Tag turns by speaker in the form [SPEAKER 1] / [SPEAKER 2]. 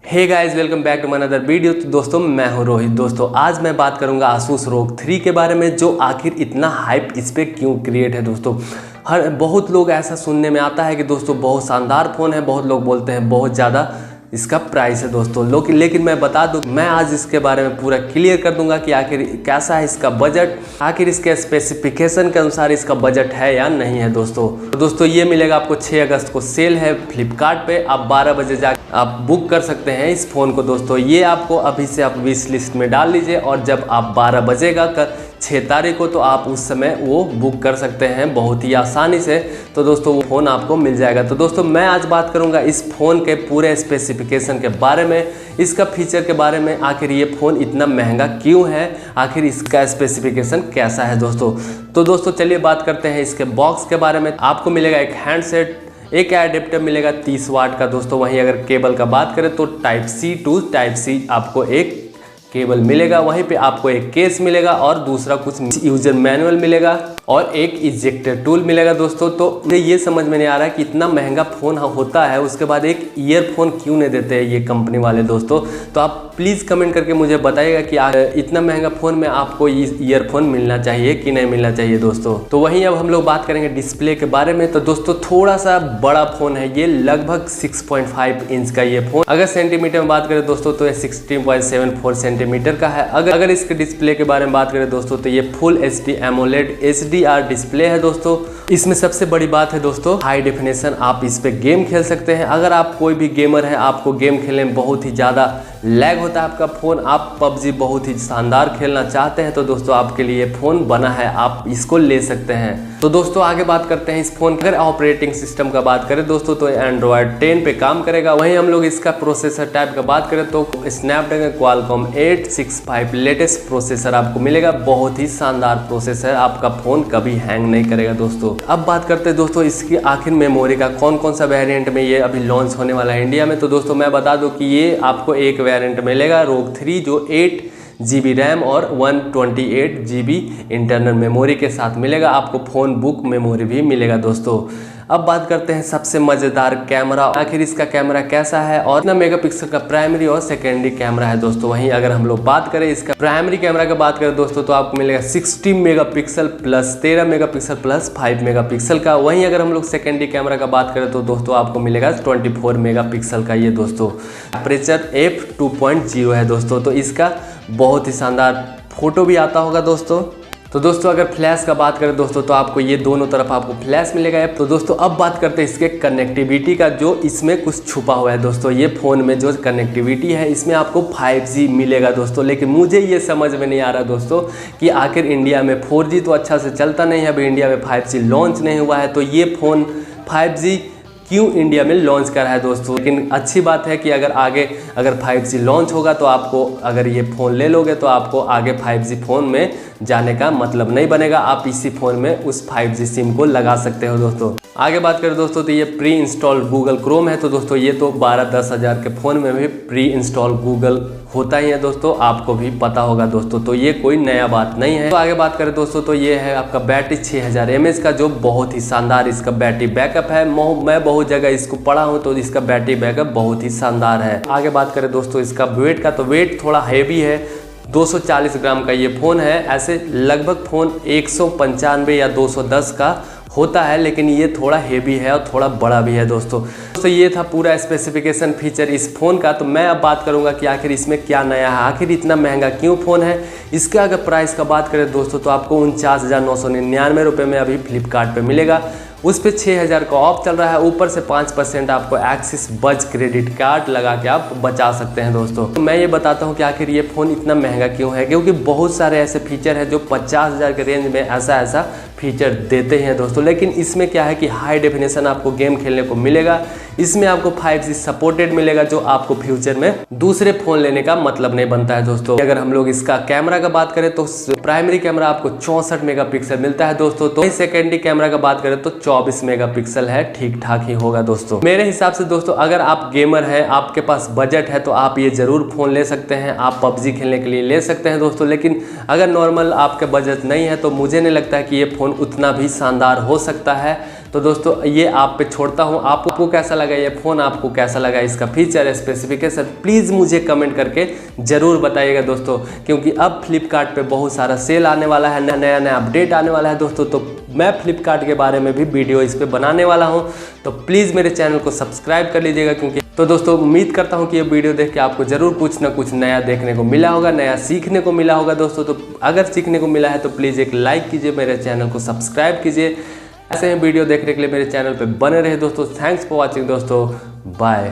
[SPEAKER 1] Hey guys, welcome back to my another video. तो दोस्तों मैं हूं रोहित। दोस्तों आज मैं बात करूंगा Asus ROG 3 के बारे में, जो आखिर इतना हाइप इस पर क्यों क्रिएट है। दोस्तों बहुत लोग ऐसा सुनने में आता है कि दोस्तों बहुत शानदार फ़ोन है, बहुत लोग बोलते हैं बहुत ज़्यादा इसका प्राइस है दोस्तों। लेकिन मैं बता दूं, मैं आज इसके बारे में पूरा क्लियर कर दूंगा कि आखिर कैसा है इसका बजट, आखिर इसके स्पेसिफिकेशन के अनुसार इसका बजट है या नहीं है दोस्तों। ये मिलेगा आपको 6 अगस्त को, सेल है फ्लिपकार्ट पे। आप 12 बजे जाकर आप बुक कर सकते हैं इस फ़ोन को दोस्तों। ये आपको अभी से आप विश लिस्ट में डाल लीजिए और जब आप 12 बजेगा 6 तारीख को, तो आप उस समय वो बुक कर सकते हैं बहुत ही आसानी से। तो दोस्तों वो फ़ोन आपको मिल जाएगा। तो दोस्तों मैं आज बात करूंगा इस फ़ोन के पूरे स्पेसिफिकेशन के बारे में, इसका फीचर के बारे में, आखिर ये फ़ोन इतना महंगा क्यों है, आखिर इसका स्पेसिफिकेशन कैसा है दोस्तों। तो दोस्तों चलिए बात करते हैं इसके बॉक्स के बारे में। आपको मिलेगा एक हैंडसेट, एक एडेप्टर मिलेगा 30 वाट का दोस्तों। वहीं अगर केबल का बात करें तो type C to type C आपको एक केबल मिलेगा। वहीं पे आपको एक केस मिलेगा और दूसरा कुछ यूजर मैनुअल मिलेगा और एक इजेक्टर टूल मिलेगा दोस्तों। तो मुझे ये समझ में नहीं आ रहा है कि इतना महंगा फ़ोन होता है, उसके बाद एक ईयरफोन क्यों नहीं देते हैं ये कंपनी वाले दोस्तों। तो आप प्लीज़ कमेंट करके मुझे बताइएगा कि इतना महंगा फ़ोन में आपको ईयरफोन मिलना चाहिए कि नहीं मिलना चाहिए दोस्तों। तो वहीं अब हम लोग बात करेंगे डिस्प्ले के बारे में। तो दोस्तों थोड़ा सा बड़ा फ़ोन है ये, लगभग 6.5 इंच का ये फ़ोन। अगर सेंटीमीटर में बात करें दोस्तों तो ये 16.74 सेंटीमीटर का है। अगर इसके डिस्प्ले के बारे में बात करें दोस्तों तो ये full HD AMOLED HDR display है दोस्तों। इसमें सबसे बड़ी बात है दोस्तों हाई डेफिनेशन, आप इस पे गेम खेल सकते हैं। अगर आप कोई भी गेमर है, आपको गेम खेलने में बहुत ही ज़्यादा लैग होता है आपका फ़ोन, आप PUBG बहुत ही शानदार खेलना चाहते हैं, तो दोस्तों आपके लिए फ़ोन बना है, आप इसको ले सकते हैं। तो दोस्तों आगे बात करते हैं इस फ़ोन की। अगर ऑपरेटिंग सिस्टम का बात करें दोस्तों तो एंड्रॉयड 10 पे काम करेगा। वहीं हम लोग इसका प्रोसेसर टाइप का बात करें तो स्नैपड्रैगन क्वालकॉम 865 लेटेस्ट प्रोसेसर आपको मिलेगा। बहुत ही शानदार प्रोसेसर, आपका फ़ोन कभी हैंग नहीं करेगा दोस्तों। अब बात करते हैं दोस्तों इसकी आखिर मेमोरी का, कौन कौन सा वेरिएंट में ये अभी लॉन्च होने वाला है इंडिया में। तो दोस्तों मैं बता दूं कि ये आपको एक वेरिएंट मिलेगा ROG 3, जो 8 GB रैम और 128 GB इंटरनल मेमोरी के साथ मिलेगा। आपको फ़ोन बुक मेमोरी भी मिलेगा दोस्तों। अब बात करते हैं सबसे मज़ेदार कैमरा, आखिर इसका कैमरा कैसा है और कितना मेगापिक्सल का प्राइमरी और सेकेंडरी कैमरा है दोस्तों। वहीं अगर हम लोग बात करें इसका प्राइमरी कैमरा की बात करें दोस्तों तो आपको मिलेगा 60 megapixel plus 13 megapixel plus 5 megapixel का। वहीं अगर हम लोग सेकेंडरी कैमरा का बात करें तो दोस्तों आपको मिलेगा 24 मेगापिक्सल का ये दोस्तों। अपर्चर f2.0 है दोस्तों। तो इसका बहुत ही शानदार फोटो भी आता होगा दोस्तों। तो दोस्तों अगर फ्लैश का बात करें दोस्तों तो आपको ये दोनों तरफ आपको फ्लैश मिलेगा। तो दोस्तों अब बात करते हैं इसके कनेक्टिविटी का, जो इसमें कुछ छुपा हुआ है दोस्तों। ये फ़ोन में जो कनेक्टिविटी है इसमें आपको 5G मिलेगा दोस्तों। लेकिन मुझे ये समझ में नहीं आ रहा दोस्तों कि आखिर इंडिया में 4G तो अच्छा से चलता नहीं है, अभी इंडिया में 5G लॉन्च नहीं हुआ है, तो ये फ़ोन 5G क्यों इंडिया में लॉन्च करा है दोस्तों। लेकिन अच्छी बात है कि अगर 5G लॉन्च होगा तो आपको, अगर ये फ़ोन ले लोगे तो आपको आगे 5G फ़ोन में जाने का मतलब नहीं बनेगा। आप इसी फ़ोन में उस 5G सिम को लगा सकते हो दोस्तों। आगे बात करें दोस्तों तो ये प्री इंस्टॉल गूगल क्रोम है। तो दोस्तों ये तो 12-10 हज़ार के फ़ोन में भी प्री इंस्टॉल गूगल होता ही है दोस्तों, आपको भी पता होगा दोस्तों, तो ये कोई नया बात नहीं है। तो आगे बात करें दोस्तों तो ये है आपका बैटरी 6000 mAh का, जो बहुत ही शानदार इसका बैटरी बैकअप है। मैं बहुत जगह इसको पढ़ा हूँ तो इसका बैटरी बैकअप बहुत ही शानदार है। आगे बात करें दोस्तों इसका वेट का, तो वेट थोड़ा हैवी है, 240 ग्राम का ये फ़ोन है। ऐसे लगभग फ़ोन 195 या 210 का होता है, लेकिन ये थोड़ा हेवी है और थोड़ा बड़ा भी है दोस्तों। तो ये था पूरा स्पेसिफिकेशन फीचर इस फ़ोन का। तो मैं अब बात करूंगा कि आखिर इसमें क्या नया है, आखिर इतना महंगा क्यों फ़ोन है। इसका अगर प्राइस का बात करें दोस्तों तो आपको 49,999 रुपये में अभी फ्लिपकार्ट पे मिलेगा। उस पर 6000 का ऑफ चल रहा है, ऊपर से 5% आपको एक्सिस बज क्रेडिट कार्ड लगा के आप बचा सकते हैं दोस्तों। तो मैं ये बताता हूँ कि आखिर ये फ़ोन इतना महंगा क्यों है, क्योंकि बहुत सारे ऐसे फीचर हैं जो 50,000 के रेंज में ऐसा फीचर देते हैं दोस्तों। लेकिन इसमें क्या है कि हाई डेफिनेशन आपको गेम खेलने को मिलेगा, इसमें आपको 5G सपोर्टेड मिलेगा, जो आपको फ्यूचर में दूसरे फ़ोन लेने का मतलब नहीं बनता है दोस्तों। अगर हम लोग इसका कैमरा का बात करें तो प्राइमरी कैमरा आपको 64 मेगापिक्सल मिलता है दोस्तों। तो सेकेंडरी कैमरा का बात करें तो 24 मेगापिक्सल है, ठीक ठाक ही होगा दोस्तों मेरे हिसाब से दोस्तों। अगर आप गेमर हैं, आपके पास बजट है, तो आप ये ज़रूर फ़ोन ले सकते हैं, आप PUBG खेलने के लिए ले सकते हैं दोस्तों। लेकिन अगर नॉर्मल आपके बजट नहीं है तो मुझे नहीं लगता है कि ये फ़ोन उतना भी शानदार हो सकता है तो दोस्तों ये आप पे छोड़ता हूँ। आपको कैसा लगा ये फ़ोन, आपको कैसा लगा इसका फीचर, स्पेसिफिकेशन, प्लीज़ मुझे कमेंट करके ज़रूर बताइएगा दोस्तों, क्योंकि अब फ्लिपकार्ट पे बहुत सारा सेल आने वाला है, नया नया अपडेट आने वाला है दोस्तों। तो मैं फ्लिपकार्ट के बारे में भी वीडियो इस पर बनाने वाला हूँ, तो प्लीज़ मेरे चैनल को सब्सक्राइब कर लीजिएगा। क्योंकि तो दोस्तों उम्मीद करता हूँ कि ये वीडियो देख के आपको ज़रूर कुछ ना कुछ नया देखने को मिला होगा, नया सीखने को मिला होगा दोस्तों। तो अगर सीखने को मिला है तो प्लीज़ एक लाइक कीजिए, मेरे चैनल को सब्सक्राइब कीजिए। ऐसे ही वीडियो देखने के लिए मेरे चैनल पे बने रहे दोस्तों। थैंक्स फॉर वॉचिंग दोस्तों, बाय।